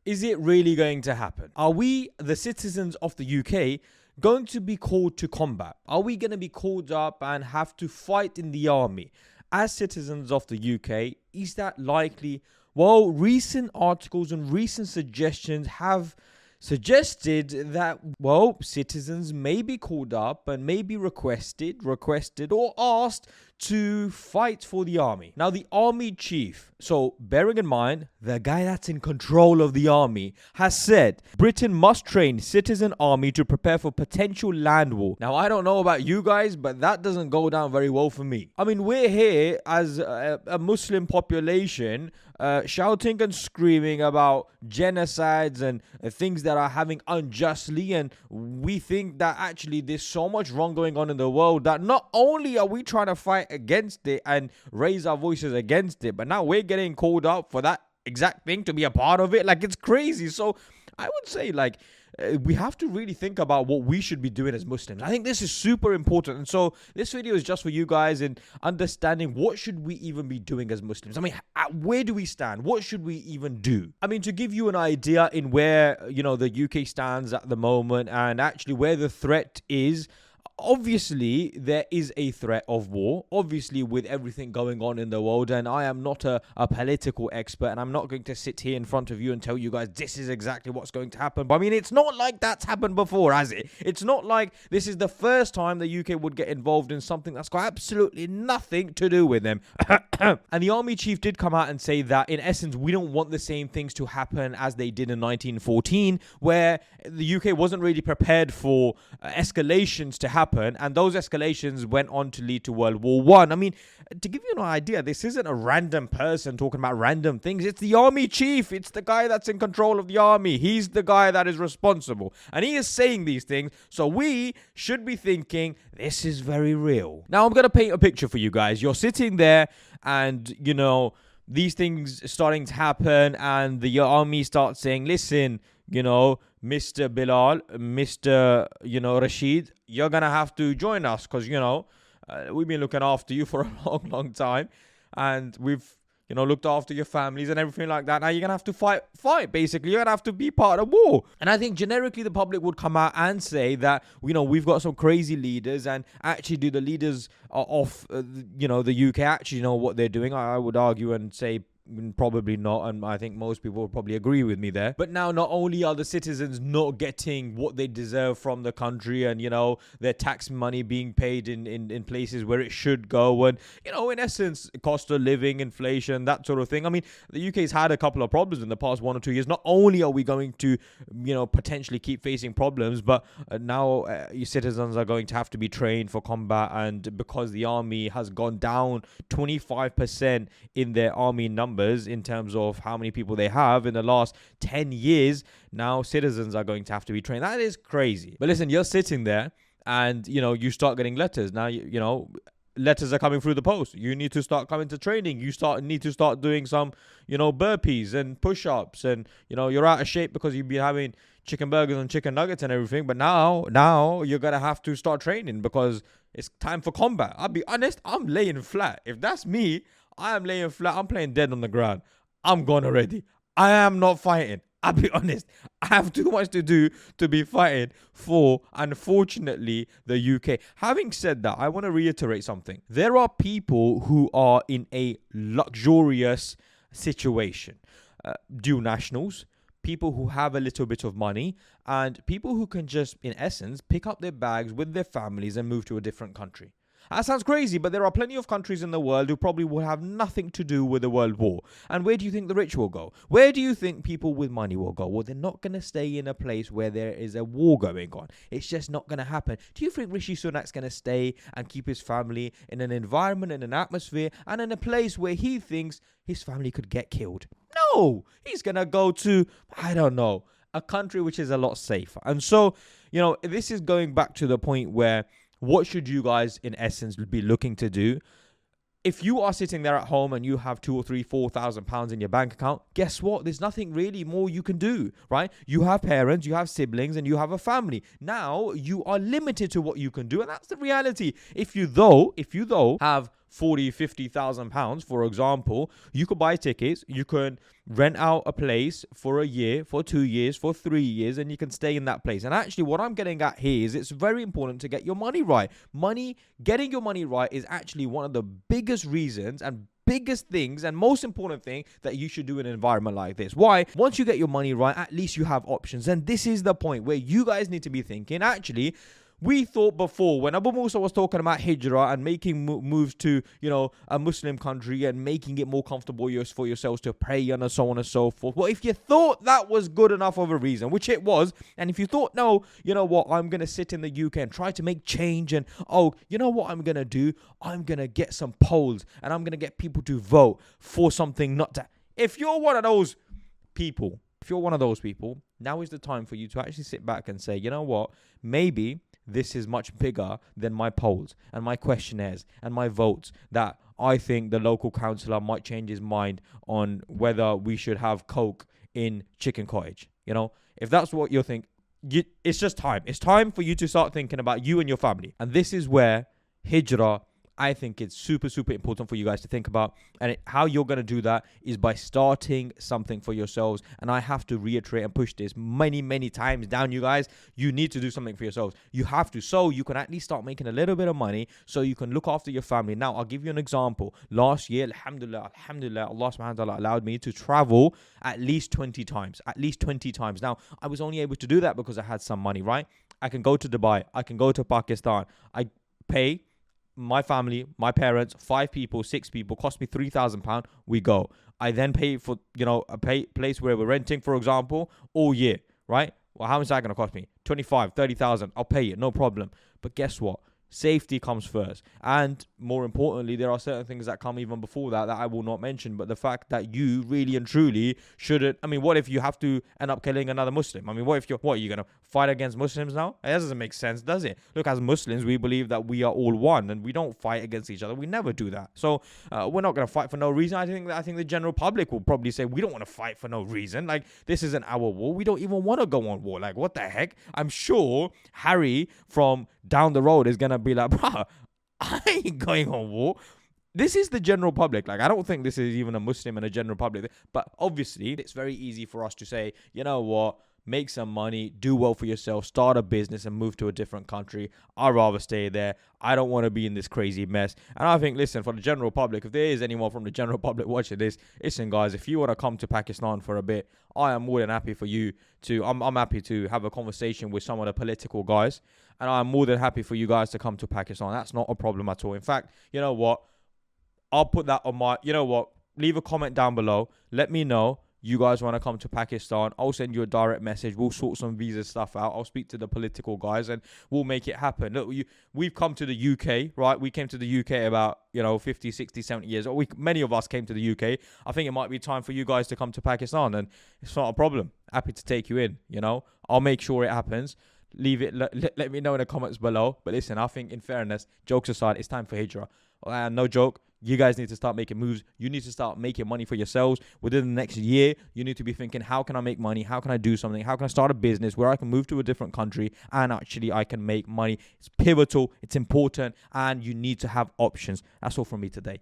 Is it really going to happen? Are we, the citizens of the UK, going to be called to combat? Are we going to be called up and have to fight in the army as citizens of the UK? Is that likely? Well, recent articles and recent suggestions have suggested that, well, citizens may be called up and may be requested or asked to fight for the army. Now, the army chief, so bearing in mind, the guy that's in control of the army, has said Britain must train citizen army to prepare for potential land war. Now, I don't know about you guys, but that doesn't go down very well for me. I mean, we're here as a Muslim population shouting and screaming about genocides and things that are happening unjustly, and we think that actually there's so much wrong going on in the world that not only are we trying to fight against it and raise our voices against it, but now we're getting called up for that exact thing to be a part of it. Like, it's crazy. So I would say, like, we have to really think about what we should be doing as Muslims. I think this is super important. And so this video is just for you guys in understanding what should we even be doing as Muslims. I mean, where do we stand? What should we even do? I mean, to give you an idea in where, the UK stands at the moment and actually where the threat is, obviously, there is a threat of war, obviously, with everything going on in the world. And I am not a political expert, and I'm not going to sit here in front of you and tell you guys this is exactly what's going to happen. But I mean, it's not like that's happened before, has it? It's not like this is the first time the UK would get involved in something that's got absolutely nothing to do with them. And the army chief did come out and say that, in essence, we don't want the same things to happen as they did in 1914, where the UK wasn't really prepared for escalations to happen. And those escalations went on to lead to World War I. I mean, to give you an idea, this isn't a random person talking about random things. It's the army chief. It's the guy that's in control of the army. He's the guy that is responsible. And he is saying these things. So we should be thinking, this is very real. Now, I'm going to paint a picture for you guys. You're sitting there and, these things starting to happen, and the army starts saying, listen, Mr. Bilal, Mr. Rashid, you're going to have to join us because, we've been looking after you for a long, long time, and we've, looked after your families and everything like that. Now you're going to have to fight, basically. You're going to have to be part of war. And I think generically the public would come out and say that, we've got some crazy leaders, and actually do the leaders of, the UK actually know what they're doing? I would argue and say, probably not, and I think most people will probably agree with me there. But now, not only are the citizens not getting what they deserve from the country, and their tax money being paid in places where it should go, and in essence, cost of living, inflation, that sort of thing. I mean, the UK's had a couple of problems in the past 1 or 2 years. Not only are we going to potentially keep facing problems, but now your citizens are going to have to be trained for combat, and because the army has gone down 25% in their army numbers in terms of how many people they have in the last 10 years, now citizens are going to have to be trained. That is crazy. But listen, you're sitting there and, you start getting letters. Now, letters are coming through the post. You need to start coming to training. You need to start doing some, burpees and push-ups, and, you're out of shape because you've been having chicken burgers and chicken nuggets and everything. But now you're going to have to start training because it's time for combat. I'll be honest, I'm laying flat. If that's me, I am laying flat. I'm playing dead on the ground. I'm gone already. I am not fighting. I'll be honest. I have too much to do to be fighting for, unfortunately, the UK. Having said that, I want to reiterate something. There are people who are in a luxurious situation. Dual nationals, people who have a little bit of money, and people who can just, in essence, pick up their bags with their families and move to a different country. That sounds crazy, but there are plenty of countries in the world who probably will have nothing to do with a world war. And where do you think the rich will go? Where do you think people with money will go? Well, they're not going to stay in a place where there is a war going on. It's just not going to happen. Do you think Rishi Sunak's going to stay and keep his family in an environment, in an atmosphere, and in a place where he thinks his family could get killed? No! He's going to go to, I don't know, a country which is a lot safer. And so, this is going back to the point where, what should you guys, in essence, be looking to do? If you are sitting there at home and you have £2,000 or £3,000, £4,000 in your bank account, guess what? There's nothing really more you can do, right? You have parents, you have siblings, and you have a family. Now you are limited to what you can do, and that's the reality. If you though have £40,000-50,000, for example, you could buy tickets, you can rent out a place for a year, for 2 years, for 3 years, and you can stay in that place. And actually what I'm getting at here is it's very important to get your money right. Getting your money right is actually one of the biggest reasons and biggest things and most important thing that you should do in an environment like this. Why? Once you get your money right, at least you have options. And this is the point where you guys need to be thinking, actually, we thought before when Abu Musa was talking about Hijra and making moves to, a Muslim country and making it more comfortable for yourselves to pray and so on and so forth. Well, if you thought that was good enough of a reason, which it was, and if you thought, no, you know what, I'm going to sit in the UK and try to make change and, you know what I'm going to do? I'm going to get some polls and I'm going to get people to vote for something not to. If you're one of those people, now is the time for you to actually sit back and say, you know what, maybe this is much bigger than my polls and my questionnaires and my votes, that I think the local councillor might change his mind on whether we should have Coke in Chicken Cottage. If that's what you think, it's just time. It's time for you to start thinking about you and your family. And this is where Hijra, I think it's super, super important for you guys to think about. And how you're going to do that is by starting something for yourselves. And I have to reiterate and push this many, many times down, you guys. You need to do something for yourselves. You have to. So you can at least start making a little bit of money so you can look after your family. Now, I'll give you an example. Last year, alhamdulillah, Allah subhanahu wa ta'ala allowed me to travel at least 20 times. Now, I was only able to do that because I had some money, right? I can go to Dubai. I can go to Pakistan. I pay my family, my parents, 5 people, 6 people, cost me £3,000. We go. I then pay for, a place where we're renting, for example, all year, right? Well, how much is that going to cost me? 25, 30,000. I'll pay it, no problem. But guess what? Safety comes first. And more importantly, there are certain things that come even before that I will not mention. But the fact that you really and truly shouldn't. What if you have to end up killing another Muslim? What if are you going to fight against Muslims now? That doesn't make sense, does it? Look, as Muslims, we believe that we are all one and we don't fight against each other. We never do that. So we're not going to fight for no reason. I think the general public will probably say we don't want to fight for no reason. Like, this isn't our war. We don't even want to go on war. Like, what the heck? I'm sure Harry from down the road is going to be like, bruh, I ain't going on war. This is the general public. Like, I don't think this is even a Muslim and a general public. But obviously, it's very easy for us to say, you know what, make some money, do well for yourself, start a business and move to a different country. I'd rather stay there. I don't want to be in this crazy mess. And I think, listen, for the general public, if there is anyone from the general public watching this, listen, guys, if you want to come to Pakistan for a bit, I am more than happy for you to, I'm happy to have a conversation with some of the political guys. And I'm more than happy for you guys to come to Pakistan. That's not a problem at all. In fact, you know what? I'll put that on my, leave a comment down below. Let me know you guys want to come to Pakistan. I'll send you a direct message. We'll sort some visa stuff out. I'll speak to the political guys and we'll make it happen. Look, we've come to the UK, right? We came to the UK about, 50, 60, 70 years. Many of us came to the UK. I think it might be time for you guys to come to Pakistan, and it's not a problem. Happy to take you in, I'll make sure it happens. Leave it. Let me know in the comments below. But listen, I think in fairness, jokes aside, it's time for Hijra. No joke. You guys need to start making moves. You need to start making money for yourselves. Within the next year, you need to be thinking, how can I make money? How can I do something? How can I start a business where I can move to a different country and actually I can make money? It's pivotal. It's important. And you need to have options. That's all from me today.